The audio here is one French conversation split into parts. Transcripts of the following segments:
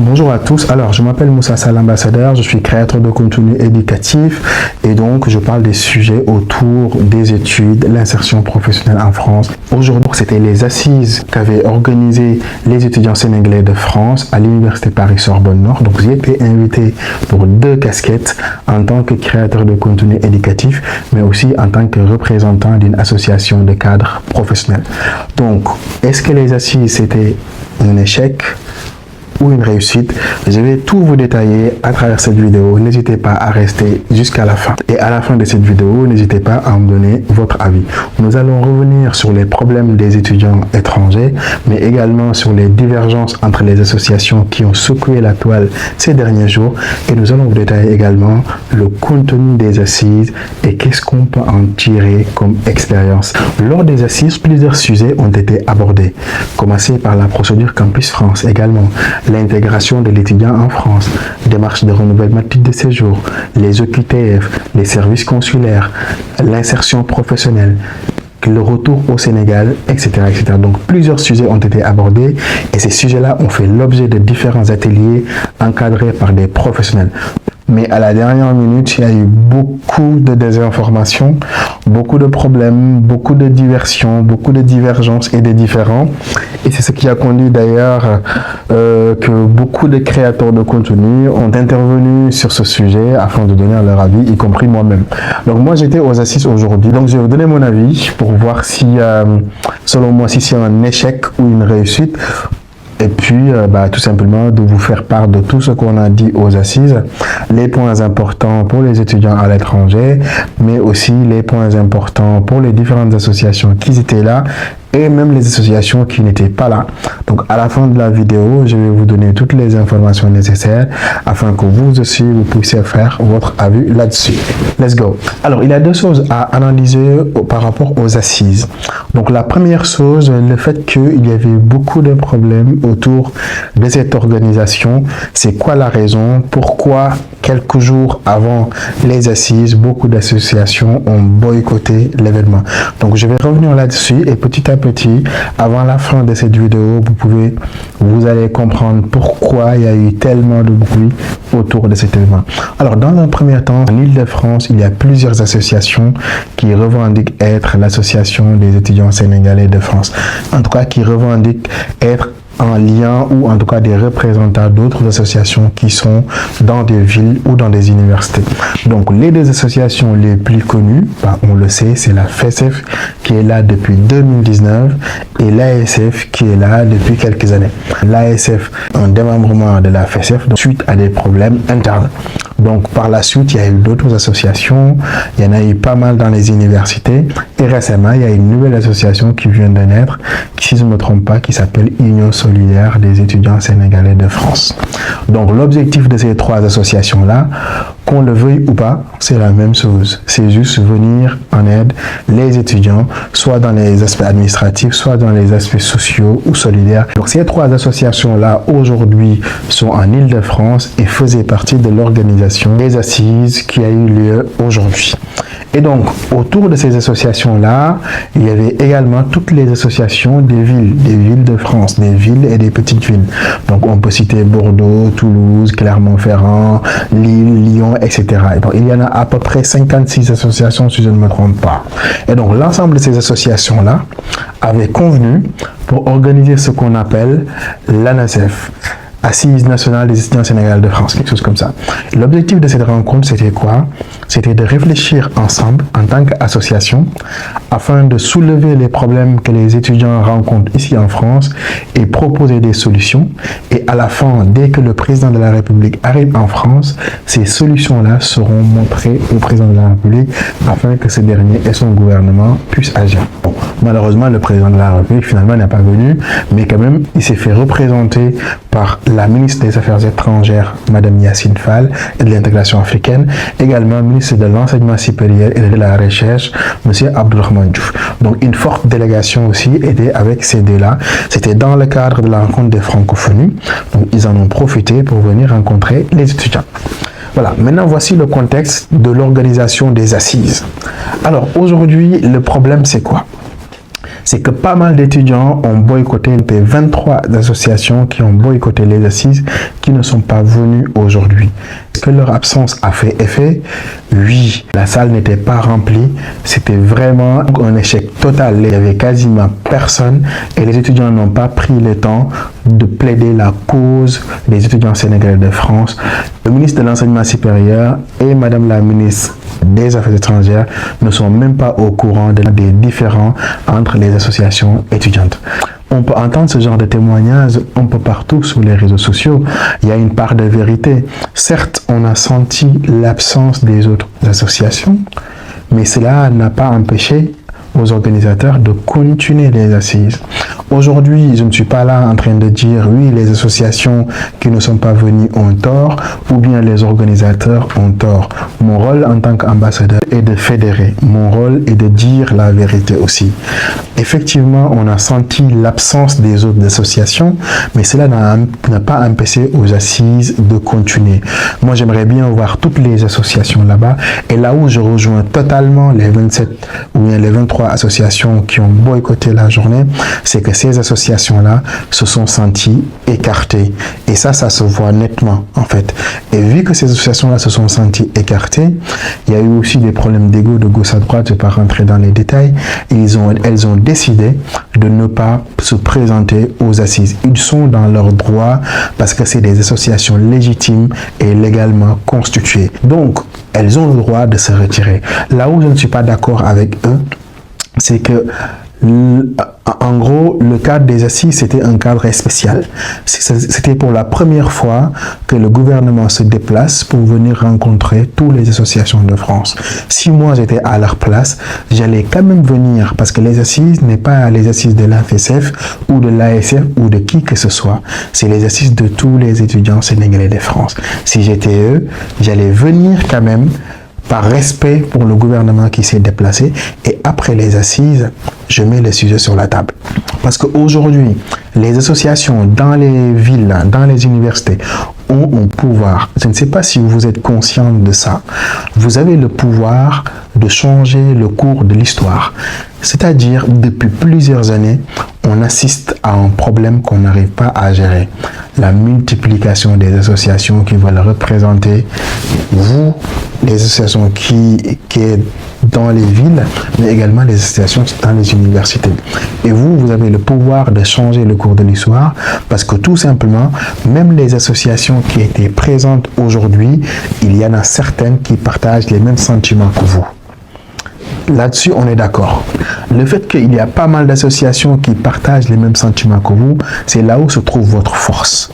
Bonjour à tous, alors je m'appelle Moussa Sall, ambassadeur, je suis créateur de contenu éducatif et donc je parle des sujets autour des études, l'insertion professionnelle en France. Aujourd'hui, c'était les assises qu'avaient organisées les étudiants sénégalais de France à l'université Paris-Sorbonne Nord. Donc j'ai été invité pour 2 casquettes en tant que créateur de contenu éducatif, mais aussi en tant que représentant d'une association de cadres professionnels. Donc, est-ce que les assises c'était un échec ou une réussite? Je vais tout vous détailler à travers cette vidéo. N'hésitez pas à rester jusqu'à la fin. Et à la fin de cette vidéo, n'hésitez pas à me donner votre avis. Nous allons revenir sur les problèmes des étudiants étrangers, mais également sur les divergences entre les associations qui ont secoué la toile ces derniers jours. Et nous allons vous détailler également le contenu des assises et qu'est-ce qu'on peut en tirer comme expérience. Lors des assises, plusieurs sujets ont été abordés. Commencer par la procédure Campus France également. L'intégration de l'étudiant en France, démarche de renouvellement de titre de séjour, les OQTF, les services consulaires, l'insertion professionnelle, le retour au Sénégal, etc., etc. Donc, plusieurs sujets ont été abordés et ces sujets-là ont fait l'objet de différents ateliers encadrés par des professionnels. Mais à la dernière minute, il y a eu beaucoup de désinformations, beaucoup de problèmes, beaucoup de diversions, beaucoup de divergences et de différends. Et c'est ce qui a conduit d'ailleurs que beaucoup de créateurs de contenu ont intervenu sur ce sujet afin de donner leur avis, y compris moi-même. Donc moi, j'étais aux assises aujourd'hui. Donc je vais vous donner mon avis pour voir si, selon moi, si c'est un échec ou une réussite. Et puis, tout simplement, de vous faire part de tout ce qu'on a dit aux assises, les points importants pour les étudiants à l'étranger, mais aussi les points importants pour les différentes associations qui étaient là et même les associations qui n'étaient pas là. Donc, à la fin de la vidéo, je vais vous donner toutes les informations nécessaires afin que vous aussi, vous puissiez faire votre avis là-dessus. Let's go. Alors, il y a 2 choses à analyser par rapport aux assises. Donc, la première chose, le fait qu'il y avait beaucoup de problèmes autour de cette organisation. C'est quoi la raison? Pourquoi quelques jours avant les assises, beaucoup d'associations ont boycotté l'événement? Donc, je vais revenir là-dessus et petit à petit, avant la fin de cette vidéo, vous allez comprendre pourquoi il y a eu tellement de bruit autour de cet événement. Alors, dans un premier temps, en Île-de-France, il y a plusieurs associations qui revendiquent être l'association des étudiants sénégalais de France. En tout cas, qui revendiquent être en lien ou en tout cas des représentants d'autres associations qui sont dans des villes ou dans des universités. Donc les 2 associations les plus connues, on le sait, c'est la FESEF qui est là depuis 2019 et l'ASF qui est là depuis quelques années. L'ASF, un démembrement de la FESEF suite à des problèmes internes. Donc par la suite, il y a eu d'autres associations, il y en a eu pas mal dans les universités et récemment, il y a une nouvelle association qui vient de naître, si je ne me trompe pas, qui s'appelle Union solidaire des étudiants sénégalais de France. Donc l'objectif de ces 3 associations-là, qu'on le veuille ou pas, c'est la même chose. C'est juste venir en aide les étudiants, soit dans les aspects administratifs, soit dans les aspects sociaux ou solidaires. Donc ces 3 associations-là, aujourd'hui, sont en Île-de-France et faisaient partie de l'organisation des assises qui a eu lieu aujourd'hui. Et donc, autour de ces associations-là, il y avait également toutes les associations des villes de France, des villes et des petites villes. Donc, on peut citer Bordeaux, Toulouse, Clermont-Ferrand, Lille, Lyon, etc. Et donc, il y en a à peu près 56 associations, si je ne me trompe pas. Et donc, l'ensemble de ces associations-là avaient convenu pour organiser ce qu'on appelle l'ANASEF. Assise nationale des étudiants sénégalais de France, quelque chose comme ça. L'objectif de cette rencontre, c'était quoi? C'était de réfléchir ensemble en tant qu'association afin de soulever les problèmes que les étudiants rencontrent ici en France et proposer des solutions. Et à la fin, dès que le président de la République arrive en France, ces solutions-là seront montrées au président de la République afin que ce dernier et son gouvernement puissent agir. Bon, malheureusement, le président de la République finalement n'est pas venu, mais quand même, il s'est fait représenter par la ministre des Affaires étrangères, Madame Yassine Fall, et de l'intégration africaine, également ministre de l'enseignement supérieur et de la recherche, Monsieur Abdourahmane Diouf. Donc une forte délégation aussi était avec ces 2-là. C'était dans le cadre de la rencontre des francophonies. Donc ils en ont profité pour venir rencontrer les étudiants. Voilà, maintenant voici le contexte de l'organisation des assises. Alors aujourd'hui, le problème c'est quoi? c'est que pas mal d'étudiants ont boycotté les 23 associations qui ont boycotté les assises, qui ne sont pas venus aujourd'hui. Est-ce que leur absence a fait effet? Oui, la salle n'était pas remplie, c'était vraiment un échec total. Il n'y avait quasiment personne et les étudiants n'ont pas pris le temps de plaider la cause des étudiants sénégalais de France. Le ministre de l'Enseignement supérieur et Madame la ministre des Affaires étrangères ne sont même pas au courant des différends entre les associations étudiantes. On peut entendre ce genre de témoignages un peu partout sur les réseaux sociaux. Il y a une part de vérité. Certes, on a senti l'absence des autres associations, mais cela n'a pas empêché aux organisateurs de continuer les assises. Aujourd'hui, je ne suis pas là en train de dire oui, les associations qui ne sont pas venues ont tort ou bien les organisateurs ont tort. Mon rôle en tant qu'ambassadeur est de fédérer. Mon rôle est de dire la vérité aussi. Effectivement, on a senti l'absence des autres associations, mais cela n'a pas empêché aux assises de continuer. Moi, j'aimerais bien voir toutes les associations là-bas et là où je rejoins totalement les 27 ou bien les 23 associations qui ont boycotté la journée, c'est que ces associations-là se sont senties écartées. Et ça se voit nettement, en fait. Et vu que ces associations-là se sont senties écartées, il y a eu aussi des problèmes d'ego de gauche à droite, je ne vais pas rentrer dans les détails. Elles ont décidé de ne pas se présenter aux assises. Ils sont dans leurs droits parce que c'est des associations légitimes et légalement constituées. Donc, elles ont le droit de se retirer. Là où je ne suis pas d'accord avec eux, c'est que en gros, le cadre des assises, c'était un cadre spécial. C'était pour la première fois que le gouvernement se déplace pour venir rencontrer toutes les associations de France. Si moi j'étais à leur place, j'allais quand même venir parce que les assises n'est pas les assises de l'AFSF ou de l'ASF ou de qui que ce soit. C'est les assises de tous les étudiants sénégalais de France. Si j'étais eux, j'allais venir quand même par respect pour le gouvernement qui s'est déplacé et après les assises, je mets le sujet sur la table. Parce qu'aujourd'hui, les associations dans les villes, dans les universités, ont un pouvoir. Je ne sais pas si vous êtes conscient de ça. Vous avez le pouvoir de changer le cours de l'histoire. C'est-à-dire, depuis plusieurs années, on assiste à un problème qu'on n'arrive pas à gérer. La multiplication des associations qui veulent représenter vous, les associations qui est dans les villes, mais également les associations dans les universités. Et vous avez le pouvoir de changer le cours de l'histoire parce que tout simplement, même les associations qui étaient présentes aujourd'hui, il y en a certaines qui partagent les mêmes sentiments que vous. Là-dessus, on est d'accord. Le fait qu'il y a pas mal d'associations qui partagent les mêmes sentiments que vous, c'est là où se trouve votre force.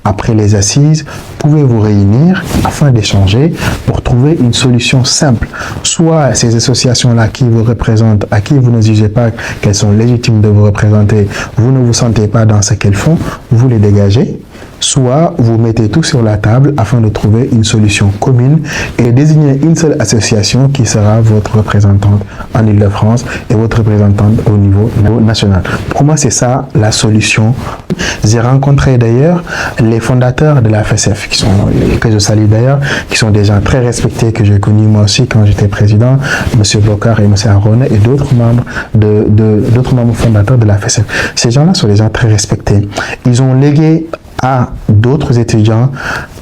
Après les assises, vous pouvez vous réunir afin d'échanger pour trouver une solution simple. Soit ces associations-là qui vous représentent, à qui vous ne jugez pas qu'elles sont légitimes de vous représenter, vous ne vous sentez pas dans ce qu'elles font, vous les dégagez. Soit vous mettez tout sur la table afin de trouver une solution commune et désigner une seule association qui sera votre représentante en Île-de-France et votre représentante au niveau national. Pour moi, c'est ça la solution. J'ai rencontré d'ailleurs les fondateurs de la FSF, que je salue d'ailleurs, qui sont des gens très respectés que j'ai connus moi aussi quand j'étais président, M. Bokar et M. Arone et d'autres membres d'autres membres fondateurs de la FSF. Ces gens-là sont des gens très respectés. Ils ont légué à d'autres étudiants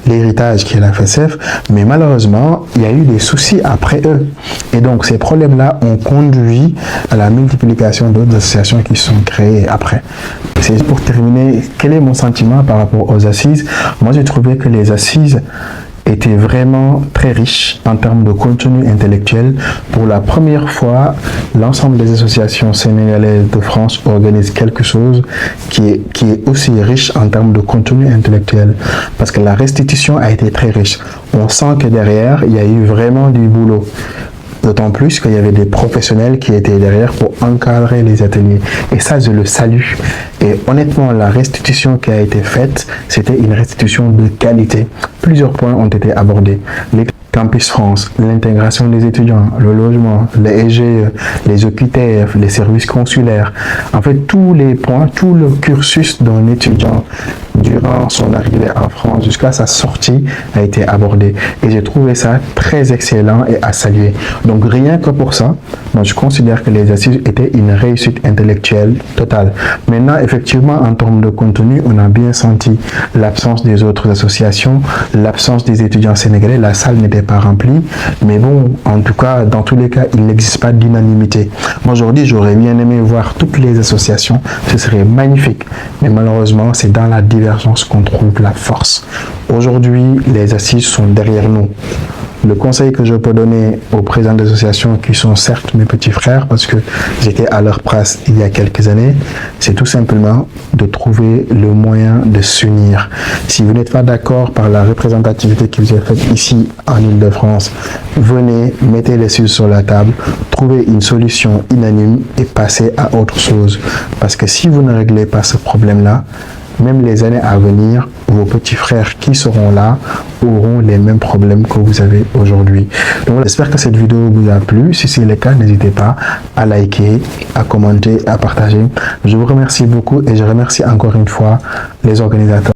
l'héritage qui est la FSF, mais malheureusement, il y a eu des soucis après eux. Et donc, ces problèmes-là ont conduit à la multiplication d'autres associations qui sont créées après. C'est pour terminer, quel est mon sentiment par rapport aux assises? Moi, j'ai trouvé que les assises était vraiment très riche en termes de contenu intellectuel. Pour la première fois, l'ensemble des associations sénégalaises de France organisent quelque chose qui est aussi riche en termes de contenu intellectuel. Parce que la restitution a été très riche. On sent que derrière, il y a eu vraiment du boulot. D'autant plus qu'il y avait des professionnels qui étaient derrière pour encadrer les ateliers. Et ça, je le salue. Et honnêtement, la restitution qui a été faite, c'était une restitution de qualité. Plusieurs points ont été abordés. Campus France, l'intégration des étudiants, le logement, les EGE, les OQTF, les services consulaires. En fait, tous les points, tout le cursus d'un étudiant durant son arrivée en France jusqu'à sa sortie a été abordé. Et j'ai trouvé ça très excellent et à saluer. Donc rien que pour ça, moi je considère que les assises étaient une réussite intellectuelle totale. Maintenant, effectivement, en termes de contenu, on a bien senti l'absence des autres associations, l'absence des étudiants sénégalais. La salle n'était pas remplie. Mais bon, en tout cas, dans tous les cas, il n'existe pas d'unanimité. Moi aujourd'hui, j'aurais bien aimé voir toutes les associations. Ce serait magnifique. Mais malheureusement, c'est dans la divergence qu'on trouve la force. Aujourd'hui, les assises sont derrière nous. Le conseil que je peux donner aux présidents d'associations qui sont certes mes petits frères, parce que j'étais à leur place il y a quelques années, c'est tout simplement de trouver le moyen de s'unir. Si vous n'êtes pas d'accord par la représentativité qui vous est faite ici en Île-de-France, venez, mettez les sujets sur la table, trouvez une solution unanime et passez à autre chose. Parce que si vous ne réglez pas ce problème-là, même les années à venir, vos petits frères qui seront là auront les mêmes problèmes que vous avez aujourd'hui. Donc j'espère que cette vidéo vous a plu. Si c'est le cas, n'hésitez pas à liker, à commenter, à partager. Je vous remercie beaucoup et je remercie encore une fois les organisateurs.